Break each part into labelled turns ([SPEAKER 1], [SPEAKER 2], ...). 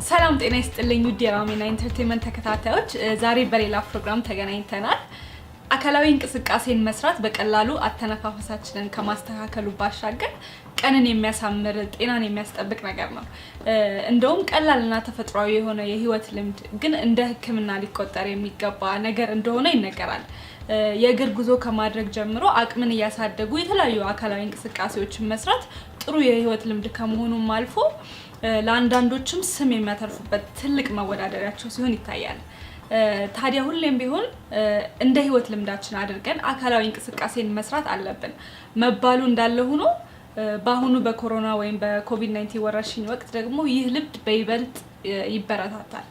[SPEAKER 1] ሰላም ጤና ይስጥልኝ ውድ የራሜና ኢንተርቴይንመንት ተከታታዮች ዛሬ በሌላ ፕሮግራም ተገናኝተናል። አካላዊ እንቅስቃሴን መስራት በቀላሉ አተነፋፈሳችንን ከማስተካከሉ ባሻገር ቀንን የሚያሳምር ጤናን የሚያስጠብቅ ነገር ነው። እንደውም ቀላልና ተፈጥሯዊ የሆነ የህይወት ልምድ ግን እንደ ህክምና ሊቆጠር የሚገባ ነገር እንደሆነ ይነገራል። የእግር ጉዞ ከማድረግ ጀምሮ አቅምን እያሳደጉ የተለያዩ አካላዊ እንቅስቃሴዎችን መስራት ጥሩ የህይወት ልምድ ከመሆኑም አልፎ ለአንዳንዶችም ስም የሚያተርፉበት ትልቅ መወዳደሪያቸው ሲሆን ይታያል። ታዲያ ሁሌም ቢሆን እንደ ህይወት ልምዳችን አድርገን አካላዊ እንቅስቃሴን መስራት አለብን መባሉ እንዳለ ሆኖ በአሁኑ በኮሮና ወይም በኮቪድ-19 ወረርሽኝ ወቅት ደግሞ ይህ ልምድ በይበልጥ ይበረታታል።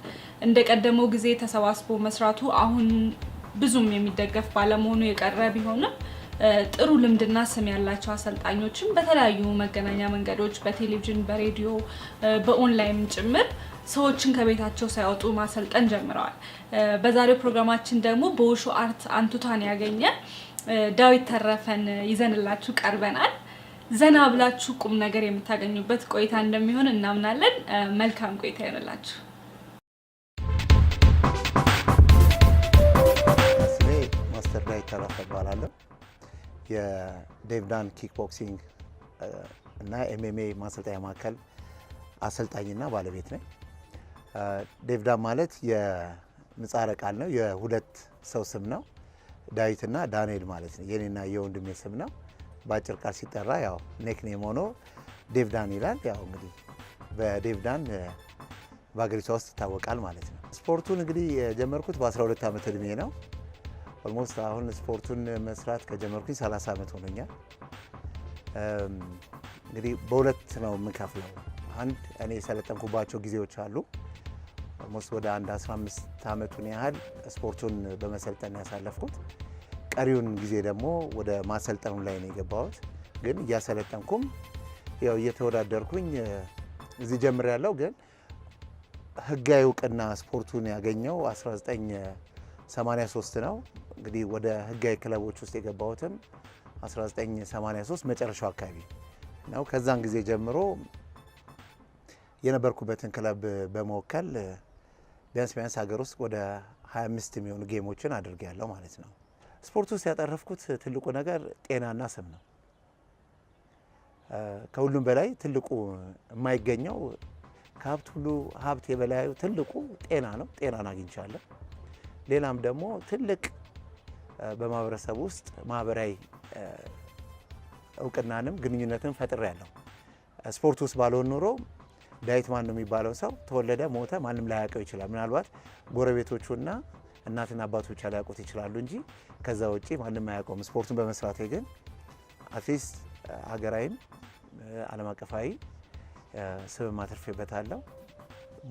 [SPEAKER 1] እንደቀደመው ጊዜ ተሰባስቦ መስራቱ አሁን ብዙም የሚደገፍ ባለመሆኑ የቀረ ቢሆንም ጥሩ ልምድና ስም ያላቸው አሰልጣኞችም በተለያዩ መገናኛ መንገዶች በቴሌቪዥን፣ በሬዲዮ፣ በኦንላይን ጭምር ሰዎችን ከቤታቸው ሳይወጡ ማሰልጠን ጀምረዋል። በዛሬው ፕሮግራማችን ደግሞ በውሹ አርት አንቱታን ያገኘ ዳዊት ተረፈን ይዘንላችሁ ቀርበናል። ዘና ብላችሁ ቁም ነገር የምታገኙበት ቆይታ እንደሚሆን እናምናለን። መልካም ቆይታ ይሆንላችሁ።
[SPEAKER 2] ማስተር ዳዊት ተረፈ እባላለሁ። የዴቭዳን ኪክ ቦክሲንግ እና ኤምኤምኤ ማሰልጠኛ ማዕከል አሰልጣኝና ባለቤት ነኝ። ዴቭዳን ማለት የምህጻረ ቃል ነው፣ የሁለት ሰው ስም ነው። ዳዊትና ዳንኤል ማለት ነው፣ የኔና የወንድሜ ስም ነው። በአጭር ቃል ሲጠራ ያው ኔክኔም ሆኖ ዴቭዳን ይላል። ያው እንግዲህ በዴቭዳን በአገሪቷ ውስጥ ይታወቃል ማለት ነው። ስፖርቱን እንግዲህ የጀመርኩት በ12 ዓመት እድሜ ነው። ኦልሞስት አሁን ስፖርቱን መስራት ከጀመርኩኝ 30 ዓመት ሆኖኛል። እንግዲህ በሁለት ነው የምከፍለው። አንድ እኔ የሰለጠንኩባቸው ጊዜዎች አሉ። ኦልሞስት ወደ 15 ዓመቱን ያህል ስፖርቱን በመሰልጠን ያሳለፍኩት፣ ቀሪውን ጊዜ ደግሞ ወደ ማሰልጠኑ ላይ ነው የገባሁት። ግን እያሰለጠንኩም ያው እየተወዳደርኩኝ እዚህ ጀምሬያለሁ። ግን ህጋዊ እውቅና ስፖርቱን ያገኘው 1983 ነው። እንግዲህ ወደ ህጋዊ ክለቦች ውስጥ የገባሁትም 1983 መጨረሻው አካባቢ ነው። ከዛን ጊዜ ጀምሮ የነበርኩበትን ክለብ በመወከል ቢያንስ ሀገር ውስጥ ወደ 25 የሚሆኑ ጌሞችን አድርጌያለሁ ማለት ነው። ስፖርት ውስጥ ያጠረፍኩት ትልቁ ነገር ጤናና ስም ነው። ከሁሉም በላይ ትልቁ የማይገኘው ከሀብት ሁሉ ሀብት የበላዩ ትልቁ ጤና ነው። ጤናን አግኝቻለሁ። ሌላም ደግሞ ትልቅ በማህበረሰብ ውስጥ ማህበራዊ እውቅናንም ግንኙነትን ፈጥሬያለሁ። ስፖርት ውስጥ ባልሆን ኖሮ ዳዊት ማን ነው የሚባለው ሰው ተወለደ ሞተ ማንም ላያውቀው ይችላል። ምናልባት ጎረቤቶቹና እናትና አባቶቹ ሊያውቁት ይችላሉ እንጂ ከዛ ውጪ ማንም አያውቀውም። ስፖርቱን በመስራቴ ግን አትሊስት ሀገራዊም ዓለም አቀፋዊ ስም አትርፌበታለሁ።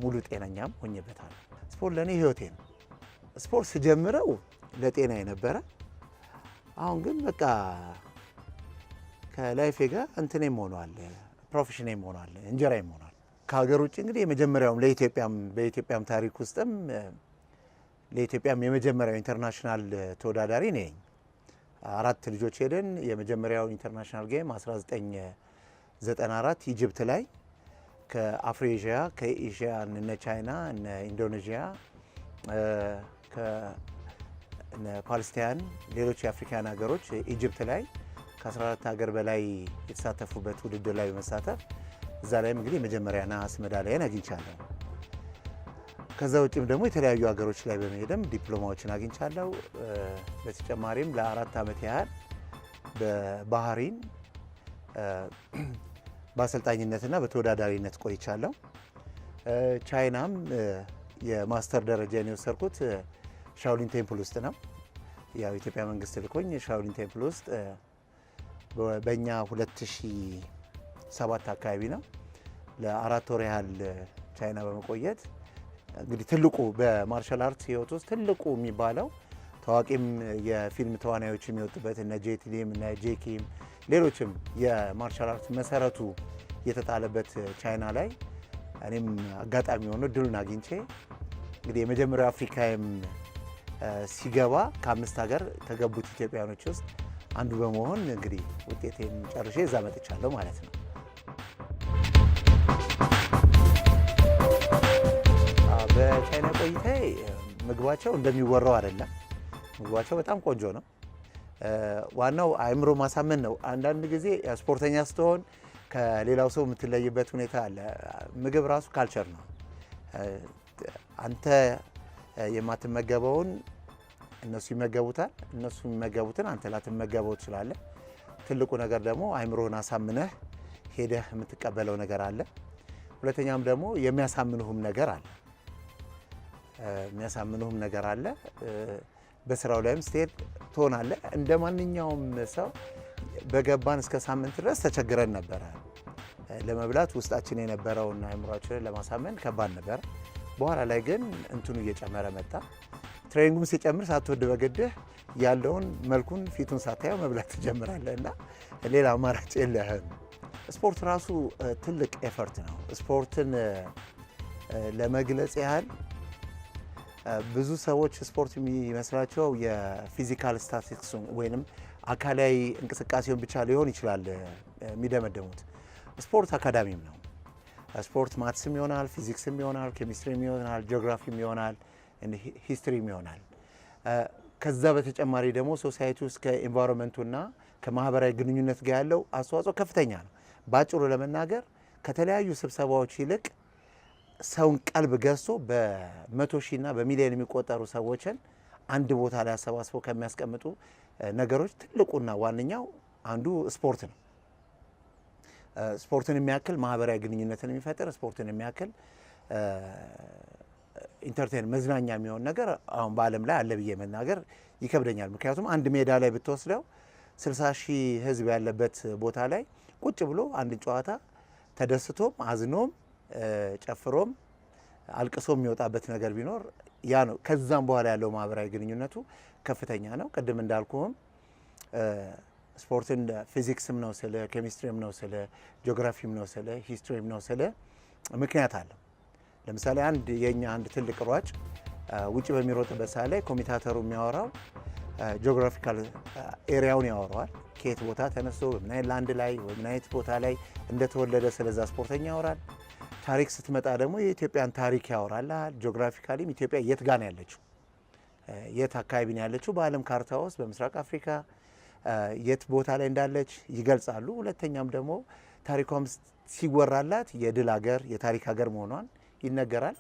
[SPEAKER 2] ሙሉ ጤነኛም ሆኜበታለሁ። ስፖርት ለእኔ ህይወቴ ነው። ስፖርት ስጀምረው ለጤና የነበረ አሁን ግን በቃ ከላይፌ ጋር እንትኔም ሆኗል፣ ፕሮፌሽኔም ሆኗል፣ እንጀራዬም ሆኗል። ከሀገር ውጭ እንግዲህ የመጀመሪያውም በኢትዮጵያም ታሪክ ውስጥም ለኢትዮጵያም የመጀመሪያው ኢንተርናሽናል ተወዳዳሪ ነኝ። 4 ልጆች ሄደን የመጀመሪያው ኢንተርናሽናል ጌም 1994 ኢጅፕት ላይ ከአፍሪኤዥያ ከኤዥያ እነ ቻይና እነ ኢንዶኔዥያ ፓለስቲያን ሌሎች የአፍሪካን ሀገሮች ኢጅፕት ላይ ከ14 ሀገር በላይ የተሳተፉበት ውድድር ላይ በመሳተፍ እዛ ላይም እንግዲህ የመጀመሪያ ነሐስ ሜዳሊያን አግኝቻለሁ። ከዛ ውጭም ደግሞ የተለያዩ ሀገሮች ላይ በመሄድም ዲፕሎማዎችን አግኝቻለሁ። በተጨማሪም ለ4 ዓመት ያህል በባህሪን በአሰልጣኝነትና በተወዳዳሪነት ቆይቻለሁ። ቻይናም የማስተር ደረጃን የወሰድኩት ሻውሊን ቴምፕል ውስጥ ነው። ያው ኢትዮጵያ መንግስት ልኮኝ ሻውሊን ቴምፕል ውስጥ በእኛ 2007 አካባቢ ነው ለ4 ወር ያህል ቻይና በመቆየት እንግዲህ ትልቁ በማርሻል አርት ህይወት ውስጥ ትልቁ የሚባለው ታዋቂም የፊልም ተዋናዮች የሚወጡበት እነ ጄት ሊም እና ጄኪም ሌሎችም የማርሻል አርት መሰረቱ የተጣለበት ቻይና ላይ እኔም አጋጣሚ ሆኖ ድሉን አግኝቼ እንግዲህ የመጀመሪያው አፍሪካም ሲገባ ከ5 ሀገር ከገቡት ኢትዮጵያኖች ውስጥ አንዱ በመሆን እንግዲህ ውጤቴን ጨርሼ እዛ መጥቻለሁ ማለት ነው። በቻይና ቆይታዬ ምግባቸው እንደሚወራው አይደለም። ምግባቸው በጣም ቆንጆ ነው። ዋናው አእምሮ ማሳመን ነው። አንዳንድ ጊዜ ስፖርተኛ ስትሆን ከሌላው ሰው የምትለይበት ሁኔታ አለ። ምግብ ራሱ ካልቸር ነው። አንተ የማትመገበውን እነሱ ይመገቡታል፣ እነሱ የሚመገቡትን አንተ ላትመገበው ትችላለህ። ትልቁ ነገር ደግሞ አእምሮህን አሳምነህ ሄደህ የምትቀበለው ነገር አለ። ሁለተኛም ደግሞ የሚያሳምኑህም ነገር አለ። በስራው ላይም ስትሄድ ትሆናለህ። እንደ ማንኛውም ሰው በገባን እስከ ሳምንት ድረስ ተቸግረን ነበረ ለመብላት። ውስጣችን የነበረውን አእምሯችንን ለማሳመን ከባድ ነበረ። በኋላ ላይ ግን እንትኑ እየጨመረ መጣ። ትሬኒንጉም ሲጨምር ሳትወድ በግድህ ያለውን መልኩን ፊቱን ሳታየው መብላት ትጀምራለህ እና ሌላ አማራጭ የለህም። ስፖርት ራሱ ትልቅ ኤፈርት ነው። ስፖርትን ለመግለጽ ያህል ብዙ ሰዎች ስፖርት የሚመስላቸው የፊዚካል ስታቲክስ ወይንም አካላዊ እንቅስቃሴውን ብቻ ሊሆን ይችላል የሚደመደሙት። ስፖርት አካዳሚም ነው። ስፖርት ማትስም ይሆናል፣ ፊዚክስም ይሆናል፣ ኬሚስትሪም ይሆናል፣ ጂኦግራፊም ይሆናል፣ ሂስትሪም ይሆናል። ከዛ በተጨማሪ ደግሞ ሶሳይቲ ውስጥ ከኤንቫይሮንመንቱና ከማህበራዊ ግንኙነት ጋር ያለው አስተዋጽኦ ከፍተኛ ነው። በአጭሩ ለመናገር ከተለያዩ ስብሰባዎች ይልቅ ሰውን ቀልብ ገዝቶ በመቶ ሺህና በሚሊዮን የሚቆጠሩ ሰዎችን አንድ ቦታ ላይ አሰባስበው ከሚያስቀምጡ ነገሮች ትልቁና ዋነኛው አንዱ ስፖርት ነው። ስፖርትን የሚያክል ማህበራዊ ግንኙነትን የሚፈጥር ስፖርትን የሚያክል ኢንተርቴን መዝናኛ የሚሆን ነገር አሁን በዓለም ላይ አለ ብዬ መናገር ይከብደኛል። ምክንያቱም አንድ ሜዳ ላይ ብትወስደው 60 ሺህ ህዝብ ያለበት ቦታ ላይ ቁጭ ብሎ አንድ ጨዋታ ተደስቶም አዝኖም ጨፍሮም አልቅሶ የሚወጣበት ነገር ቢኖር ያ ነው። ከዛም በኋላ ያለው ማህበራዊ ግንኙነቱ ከፍተኛ ነው። ቅድም እንዳልኩህም ስፖርትን ፊዚክስም ነው ስለ ኬሚስትሪም ነው ስለ ጂኦግራፊም ነው ስለ ሂስትሪም ነው ስለ ምክንያት አለው። ለምሳሌ አንድ ትልቅ ሯጭ ውጭ በሚሮጥበት ሰዓት ላይ ኮሚታተሩ የሚያወራው ጂኦግራፊካል ኤሪያውን ያወራዋል። ከየት ቦታ ተነስቶ በምን አይነት ላንድ ላይ በምን አይነት ቦታ ላይ እንደተወለደ ስለዛ ስፖርተኛ ያወራል። ታሪክ ስትመጣ ደግሞ የኢትዮጵያን ታሪክ ያወራል። ጂኦግራፊካሊም ኢትዮጵያ የት ጋር ነው ያለችው፣ የት አካባቢ ነው ያለችው፣ በዓለም ካርታ ውስጥ በምስራቅ አፍሪካ የት ቦታ ላይ እንዳለች ይገልጻሉ። ሁለተኛም ደግሞ ታሪኳም ሲወራላት የድል ሀገር የታሪክ ሀገር መሆኗን ይነገራል።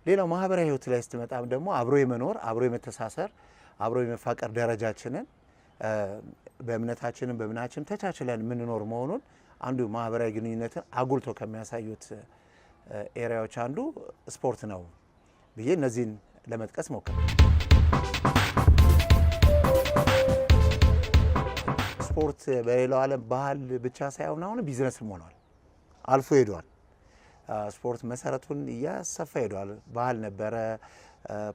[SPEAKER 2] ሌላው ማህበራዊ ህይወት ላይ ስትመጣም ደግሞ አብሮ የመኖር አብሮ የመተሳሰር አብሮ የመፋቀር ደረጃችንን በእምነታችንም በምናችንም ተቻችለን የምንኖር መሆኑን አንዱ ማህበራዊ ግንኙነትን አጉልቶ ከሚያሳዩት ኤሪያዎች አንዱ ስፖርት ነው ብዬ እነዚህን ለመጥቀስ ሞክር። ስፖርት በሌላው ዓለም ባህል ብቻ ሳይሆን አሁን ቢዝነስም ሆኗል፣ አልፎ ሄዷል። ስፖርት መሰረቱን እያሰፋ ሄዷል። ባህል ነበረ፣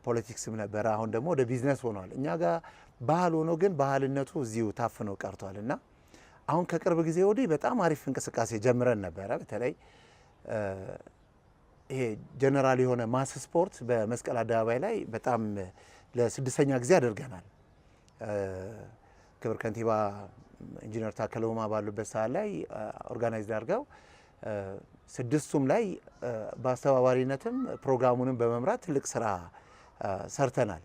[SPEAKER 2] ፖለቲክስም ነበረ፣ አሁን ደግሞ ወደ ቢዝነስ ሆኗል። እኛ ጋር ባህል ሆኖ ግን ባህልነቱ እዚሁ ታፍኖ ቀርቷል እና አሁን ከቅርብ ጊዜ ወዲህ በጣም አሪፍ እንቅስቃሴ ጀምረን ነበረ። በተለይ ይሄ ጀነራል የሆነ ማስ ስፖርት በመስቀል አደባባይ ላይ በጣም ለ6ኛ ጊዜ አድርገናል። ክብር ከንቲባ ኢንጂነር ታከለ ኡማ ባሉበት ሰዓት ላይ ኦርጋናይዝ አድርገው 6ቱም ላይ በአስተባባሪነትም ፕሮግራሙንም በመምራት ትልቅ ስራ ሰርተናል።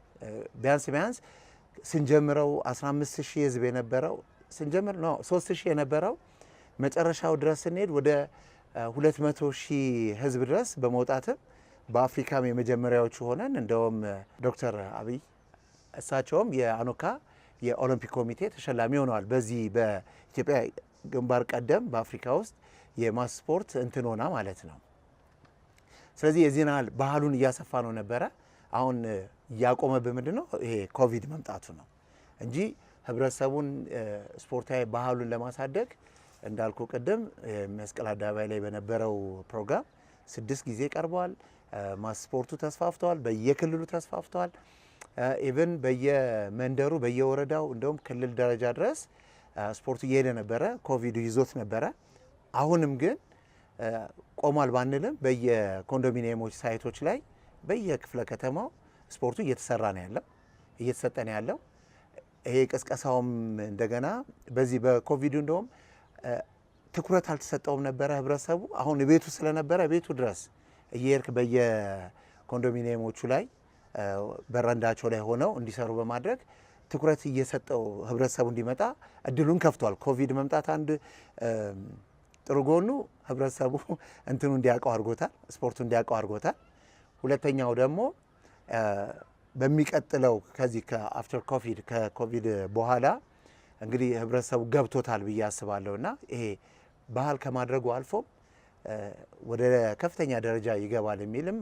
[SPEAKER 2] ቢያንስ ስንጀምረው 15000 ህዝብ የነበረው ስንጀምር ነው 3000 የነበረው መጨረሻው ድረስ ስንሄድ ወደ 200,000 ህዝብ ድረስ በመውጣትም በአፍሪካም የመጀመሪያዎቹ ሆነን እንደውም ዶክተር አብይ እሳቸውም የአኖካ የኦሎምፒክ ኮሚቴ ተሸላሚ ሆነዋል። በዚህ በኢትዮጵያ ግንባር ቀደም በአፍሪካ ውስጥ የማስ ስፖርት እንትን ሆና ማለት ነው። ስለዚህ የዚህን ያህል ባህሉን እያሰፋ ነው ነበረ። አሁን እያቆመብን ምንድን ነው ይሄ ኮቪድ መምጣቱ ነው እንጂ ህብረተሰቡን ስፖርታዊ ባህሉን ለማሳደግ እንዳልኩ ቅድም መስቀል አደባባይ ላይ በነበረው ፕሮግራም 6 ጊዜ ቀርበዋል። ማስ ስፖርቱ ተስፋፍተዋል፣ በየክልሉ ተስፋፍተዋል። ኢቭን በየመንደሩ በየወረዳው እንደውም ክልል ደረጃ ድረስ ስፖርቱ እየሄደ ነበረ። ኮቪዱ ይዞት ነበረ። አሁንም ግን ቆሟል ባንልም በየኮንዶሚኒየሞች ሳይቶች ላይ በየክፍለ ከተማው ስፖርቱ እየተሰራ ነው ያለው፣ እየተሰጠ ነው ያለው። ይሄ ቅስቀሳውም እንደገና በዚህ በኮቪዱ እንደውም ትኩረት አልተሰጠውም ነበረ ህብረተሰቡ። አሁን ቤቱ ስለነበረ ቤቱ ድረስ እየሄድክ ኮንዶሚኒየሞቹ ላይ በረንዳቸው ላይ ሆነው እንዲሰሩ በማድረግ ትኩረት እየሰጠው ህብረተሰቡ እንዲመጣ እድሉን ከፍቷል። ኮቪድ መምጣት አንድ ጥሩ ጎኑ ህብረተሰቡ እንትኑ እንዲያውቀው አድርጎታል፣ ስፖርቱ እንዲያውቀው አድርጎታል። ሁለተኛው ደግሞ በሚቀጥለው ከዚህ ከአፍተር ኮቪድ ከኮቪድ በኋላ እንግዲህ ህብረተሰቡ ገብቶታል ብዬ አስባለሁና ይሄ ባህል ከማድረጉ አልፎ ወደ ከፍተኛ ደረጃ ይገባል የሚልም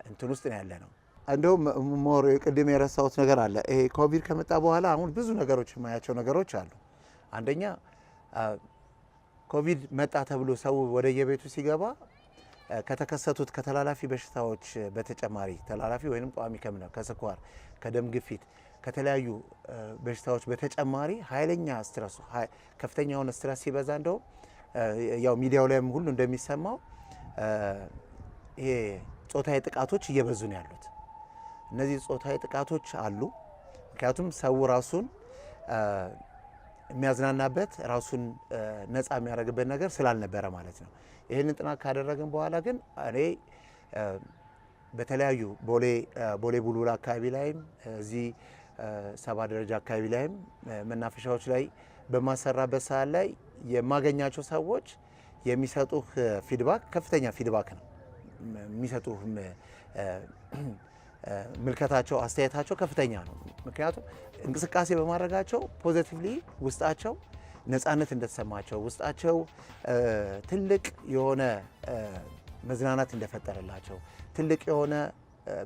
[SPEAKER 2] እንትን ውስጥ ነው ያለ ነው። እንደውም ሞር ቅድም የረሳሁት ነገር አለ። ይሄ ኮቪድ ከመጣ በኋላ አሁን ብዙ ነገሮች የማያቸው ነገሮች አሉ። አንደኛ ኮቪድ መጣ ተብሎ ሰው ወደ የቤቱ ሲገባ ከተከሰቱት ከተላላፊ በሽታዎች በተጨማሪ ተላላፊ ወይንም ቋሚ ከምነው ከስኳር፣ ከደም ግፊት፣ ከተለያዩ በሽታዎች በተጨማሪ ኃይለኛ ስትረስ ከፍተኛ የሆነ ስትረስ ሲበዛ እንደውም ያው ሚዲያው ላይም ሁሉ እንደሚሰማው ይሄ ጾታዊ ጥቃቶች እየበዙ ነው ያሉት። እነዚህ ጾታዊ ጥቃቶች አሉ። ምክንያቱም ሰው ራሱን የሚያዝናናበት ራሱን ነፃ የሚያደርግበት ነገር ስላልነበረ ማለት ነው። ይህንን ጥናት ካደረግን በኋላ ግን እኔ በተለያዩ ቦሌ ቡልቡላ አካባቢ ላይም እዚህ 7 ደረጃ አካባቢ ላይም መናፈሻዎች ላይ በማሰራበት ሰዓት ላይ የማገኛቸው ሰዎች የሚሰጡህ ፊድባክ ከፍተኛ ፊድባክ ነው የሚሰጡህ ምልከታቸው፣ አስተያየታቸው ከፍተኛ ነው። ምክንያቱም እንቅስቃሴ በማድረጋቸው ፖዚቲቭሊ ውስጣቸው ነፃነት እንደተሰማቸው ውስጣቸው ትልቅ የሆነ መዝናናት እንደፈጠረላቸው ትልቅ የሆነ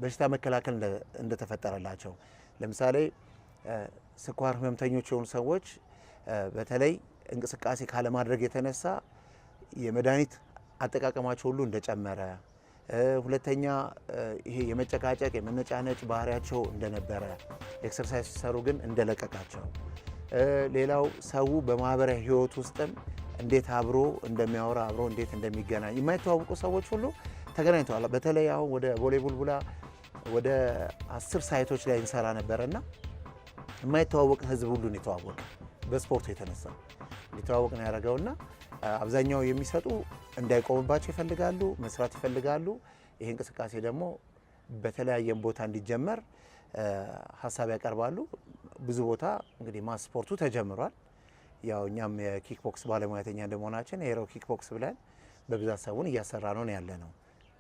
[SPEAKER 2] በሽታ መከላከል እንደተፈጠረላቸው ለምሳሌ ስኳር ህመምተኞች የሆኑ ሰዎች በተለይ እንቅስቃሴ ካለማድረግ የተነሳ የመድኃኒት አጠቃቀማቸው ሁሉ እንደጨመረ፣ ሁለተኛ ይሄ የመጨቃጨቅ የመነጫነጭ ባህሪያቸው እንደነበረ፣ ኤክሰርሳይዝ ሲሰሩ ግን እንደለቀቃቸው፣ ሌላው ሰው በማህበራዊ ህይወት ውስጥም እንዴት አብሮ እንደሚያወራ አብሮ እንዴት እንደሚገናኝ የማይተዋወቁ ሰዎች ሁሉ ተገናኝተዋል። በተለይ አሁን ወደ ቦሌ ቡልቡላ ወደ 10 ሳይቶች ላይ እንሰራ ነበርና የማይተዋወቅ ህዝብ ሁሉ ነው የተዋወቀ በስፖርቱ የተነሳ እንዲተዋወቅ ነው ያደረገውና አብዛኛው የሚሰጡ እንዳይቆምባቸው ይፈልጋሉ፣ መስራት ይፈልጋሉ። ይሄ እንቅስቃሴ ደግሞ በተለያየም ቦታ እንዲጀመር ሀሳብ ያቀርባሉ። ብዙ ቦታ እንግዲህ ማስ ስፖርቱ ተጀምሯል። ያው እኛም የኪክ ቦክስ ባለሙያተኛ እንደመሆናችን ኤሮ ኪክ ቦክስ ብለን በብዛት ሰውን እያሰራ ነው ያለ ነው።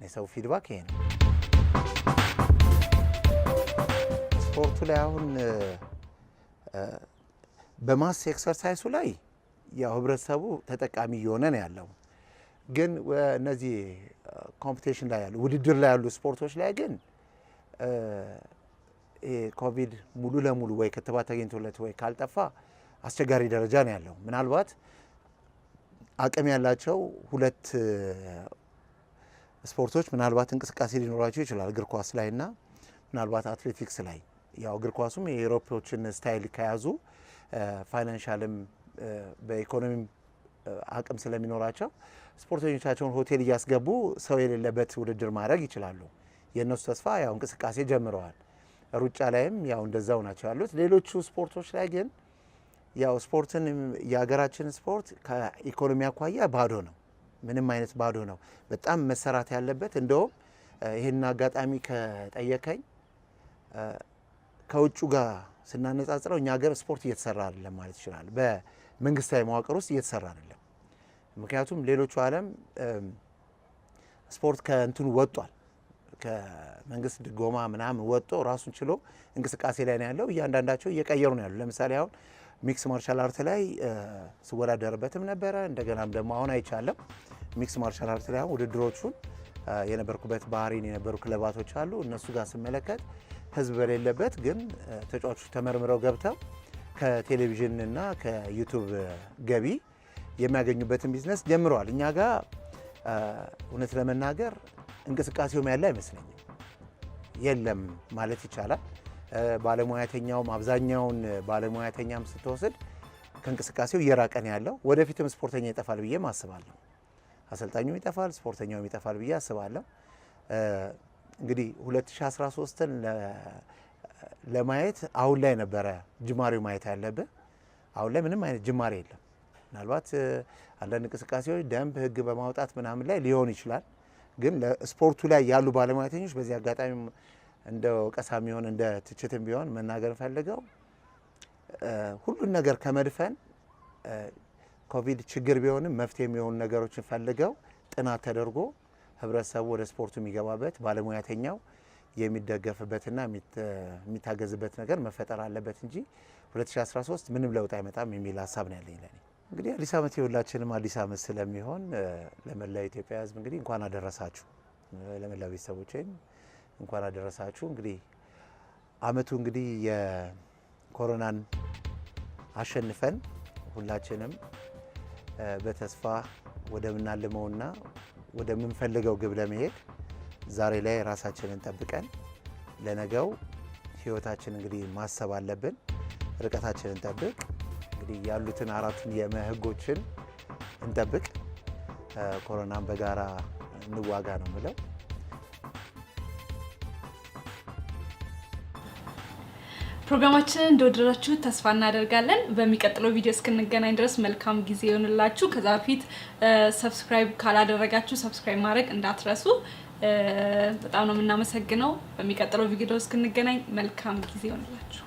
[SPEAKER 2] የሰው ፊድባክ ይሄ ነው። ስፖርቱ ላይ አሁን በማስ ኤክሰርሳይሱ ላይ ያው ህብረተሰቡ ተጠቃሚ እየሆነ ነው ያለው። ግን እነዚህ ኮምፒቲሽን ላይ ያሉ ውድድር ላይ ያሉ ስፖርቶች ላይ ግን ኮቪድ ሙሉ ለሙሉ ወይ ክትባት ተገኝቶለት ወይ ካልጠፋ አስቸጋሪ ደረጃ ነው ያለው። ምናልባት አቅም ያላቸው 2 ስፖርቶች ምናልባት እንቅስቃሴ ሊኖራቸው ይችላል፣ እግር ኳስ ላይ እና ምናልባት አትሌቲክስ ላይ። ያው እግር ኳሱም የአውሮፓዎችን ስታይል ከያዙ ፋይናንሻልም በኢኮኖሚም አቅም ስለሚኖራቸው ስፖርተኞቻቸውን ሆቴል እያስገቡ ሰው የሌለበት ውድድር ማድረግ ይችላሉ። የእነሱ ተስፋ ያው እንቅስቃሴ ጀምረዋል። ሩጫ ላይም ያው እንደዛው ናቸው ያሉት። ሌሎቹ ስፖርቶች ላይ ግን ያው ስፖርትን የሀገራችን ስፖርት ከኢኮኖሚ አኳያ ባዶ ነው፣ ምንም አይነት ባዶ ነው። በጣም መሰራት ያለበት እንደውም ይህን አጋጣሚ ከጠየቀኝ ከውጩ ጋር ስናነጻጽረው እኛ ሀገር ስፖርት እየተሰራ አይደለም ማለት ይችላል። በመንግስታዊ መዋቅር ውስጥ እየተሰራ አይደለም። ምክንያቱም ሌሎቹ ዓለም ስፖርት ከእንትኑ ወጧል፣ ከመንግስት ድጎማ ምናምን ወጦ ራሱን ችሎ እንቅስቃሴ ላይ ነው ያለው። እያንዳንዳቸው እየቀየሩ ነው ያሉ። ለምሳሌ አሁን ሚክስ ማርሻል አርት ላይ ስወዳደርበትም ነበረ። እንደገናም ደግሞ አሁን አይቻለም ሚክስ ማርሻል አርት ላይ አሁን ውድድሮቹን የነበርኩበት ባህሪን የነበሩ ክለባቶች አሉ። እነሱ ጋር ስመለከት ህዝብ በሌለበት ግን ተጫዋቾች ተመርምረው ገብተው ከቴሌቪዥን እና ከዩቱብ ገቢ የሚያገኙበትን ቢዝነስ ጀምረዋል። እኛ ጋር እውነት ለመናገር እንቅስቃሴውም ያለ አይመስለኝም፣ የለም ማለት ይቻላል። ባለሙያተኛውም አብዛኛውን ባለሙያተኛም ስትወስድ ከእንቅስቃሴው እየራቀን ያለው። ወደፊትም ስፖርተኛ ይጠፋል ብዬ አስባለሁ። አሰልጣኙም ይጠፋል፣ ስፖርተኛውም ይጠፋል ብዬ አስባለሁ። እንግዲህ 2013ን ለማየት አሁን ላይ ነበረ ጅማሬው ማየት ያለብህ። አሁን ላይ ምንም አይነት ጅማሬ የለም። ምናልባት አንዳንድ እንቅስቃሴዎች ደንብ፣ ህግ በማውጣት ምናምን ላይ ሊሆን ይችላል። ግን ለስፖርቱ ላይ ያሉ ባለሙያተኞች በዚህ አጋጣሚ እንደ ወቀሳም ቢሆን እንደ ትችትም ቢሆን መናገር ፈልገው ሁሉን ነገር ከመድፈን ኮቪድ ችግር ቢሆንም መፍትሄ የሚሆኑ ነገሮችን ፈልገው ጥናት ተደርጎ ህብረተሰቡ ወደ ስፖርቱ የሚገባበት ባለሙያተኛው የሚደገፍበትና የሚታገዝበት ነገር መፈጠር አለበት እንጂ 2013 ምንም ለውጥ አይመጣም የሚል ሀሳብ ነው ያለኝ ለኔ። እንግዲህ አዲስ ዓመት የሁላችንም አዲስ ዓመት ስለሚሆን ለመላው ኢትዮጵያ ህዝብ እንግዲህ እንኳን አደረሳችሁ፣ ለመላው ቤተሰቦቼም እንኳን አደረሳችሁ። እንግዲህ አመቱ እንግዲህ የኮሮናን አሸንፈን ሁላችንም በተስፋ ወደምናልመውና ወደምንፈልገው ግብ ለመሄድ ዛሬ ላይ ራሳችንን ጠብቀን ለነገው ህይወታችን እንግዲህ ማሰብ አለብን። ርቀታችንን እንጠብቅ። እንግዲህ ያሉትን አራቱን የመህጎችን እንጠብቅ። ኮሮናን በጋራ እንዋጋ ነው የምለው።
[SPEAKER 1] ፕሮግራማችንን እንደወደዳችሁ ተስፋ እናደርጋለን። በሚቀጥለው ቪዲዮ እስክንገናኝ ድረስ መልካም ጊዜ ይሁንላችሁ። ከዛ በፊት ሰብስክራይብ ካላደረጋችሁ ሰብስክራይብ ማድረግ እንዳትረሱ። በጣም ነው የምናመሰግነው። በሚቀጥለው ቪዲዮ እስክንገናኝ መልካም ጊዜ ይሁንላችሁ።